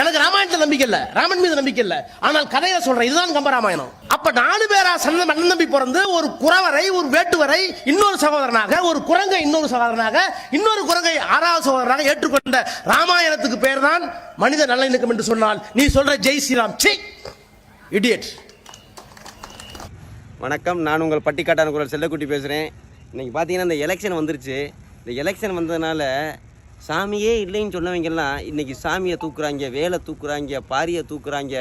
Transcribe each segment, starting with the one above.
எனக்கு ராமாயணத்தில் நம்பிக்கை இல்லை, ராமன் மீது நம்பிக்கை இல்லை. ஆனால் கதையை சொல்றேன், இதுதான் கம்பராமாயணம். அப்ப 4 பேரா அண்ணன் தம்பி பிறந்து ஒரு குறவரை, ஒரு வேட்டுவரை இன்னொரு சகோதரனாக, ஒரு குரங்கை இன்னொரு சகோதரனாக, இன்னொரு குரங்கை 6வது சகோதரனாக ஏற்றுக்கொண்ட ராமாயணத்துக்கு பேர் தான் மனித நல்லிணக்கம் என்று சொன்னால் நீ சொல்ற ஜெய் ஸ்ரீராம் சி இடியட். வணக்கம், நான் உங்கள் பட்டிக்காட்டான குரல் செல்லக்குட்டி பேசுகிறேன். இன்றைக்கி பார்த்தீங்கன்னா இந்த எலெக்ஷன் வந்துருச்சு. இந்த எலெக்ஷன் வந்ததுனால சாமியே இல்லைன்னு சொன்னவங்கெல்லாம் இன்றைக்கி சாமியை தூக்குறாங்க, வேலை தூக்குறாங்க, பாரியை தூக்குறாங்க,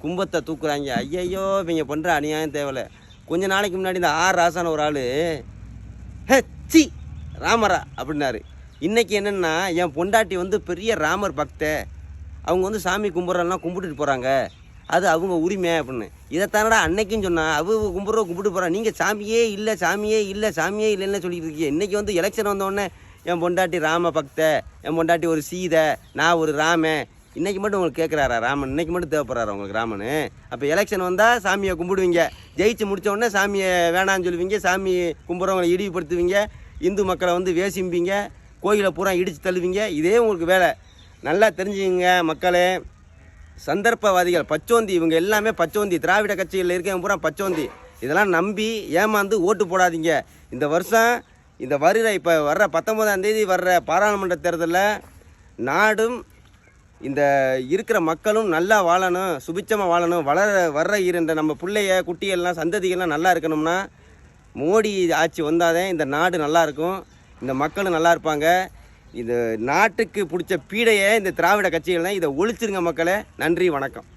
கும்பத்தை தூக்குறாங்க. ஐயையோ, இவங்க பண்ணுற அநியாயம் தேவையில்லை. கொஞ்ச நாளைக்கு முன்னாடி இந்த ராசான ஒரு ஆள் சி ராமரா அப்படின்னாரு. இன்றைக்கி என்னென்னா, என் பொண்டாட்டி வந்து பெரிய ராமர் பக்த, அவங்க வந்து சாமி கும்பிட்றலாம் கும்பிட்டுட்டு போகிறாங்க, அது அவங்க உரிமை அப்படின்னு. இதைத்தானடா அன்னைக்கும் சொன்னால், அவங்க கும்பிட்டு போகிறாங்க, நீங்கள் சாமியே இல்லை சாமியே இல்லை சாமியே இல்லைன்னு சொல்லிட்டு இருக்கீங்க. இன்றைக்கி வந்து எலெக்ஷன் வந்தோடனே என் பொண்டாட்டி ராம பக்த, என் பொண்டாட்டி ஒரு சீதை, நான் ஒரு ராமன். இன்றைக்கி மட்டும் உங்களுக்கு கேட்குறாரா ராமன்? இன்றைக்கி மட்டும் தேவைப்படுறாரா உங்களுக்கு ராமன்? அப்போ எலெக்ஷன் வந்தால் சாமியை கும்பிடுவீங்க, ஜெயிச்சு முடித்த உடனே சாமியை வேணான்னு சொல்லுவீங்க, சாமி கும்பிட்றவங்களை இழிவுபடுத்துவீங்க, இந்து மக்களை வந்து வேசிம்பீங்க, கோயிலை பூரா இடித்து தள்ளுவீங்க. இதே உங்களுக்கு வேலை. நல்லா தெரிஞ்சுங்க மக்களே, சந்தர்ப்பவாதிகள், பச்சோந்தி, இவங்க எல்லாமே பச்சோந்தி. திராவிட கட்சிகளில் இருக்கவங்க பூரா பச்சோந்தி. இதெல்லாம் நம்பி ஏமாந்து ஓட்டு போடாதீங்க. இந்த வருஷம் இந்த இப்போ வர்ற 19ஆம் தேதி வர்ற பாராளுமன்ற தேர்தலில் நாடும் இந்த இருக்கிற மக்களும் நல்லா வாழணும், சுபிச்சமாக வாழணும், வர்ற இந்த நம்ம பிள்ளைய குட்டிகள்லாம் சந்ததிகள்லாம் நல்லா இருக்கணும்னா மோடி ஆட்சி வந்தாதான் இந்த நாடு நல்லாயிருக்கும், இந்த மக்களும் நல்லா இருப்பாங்க. இந்த நாட்டுக்கு பிடிச்ச பீடையை இந்த திராவிட கட்சிகள் தான். இதை ஒழிச்சிருங்க மக்களே. நன்றி, வணக்கம்.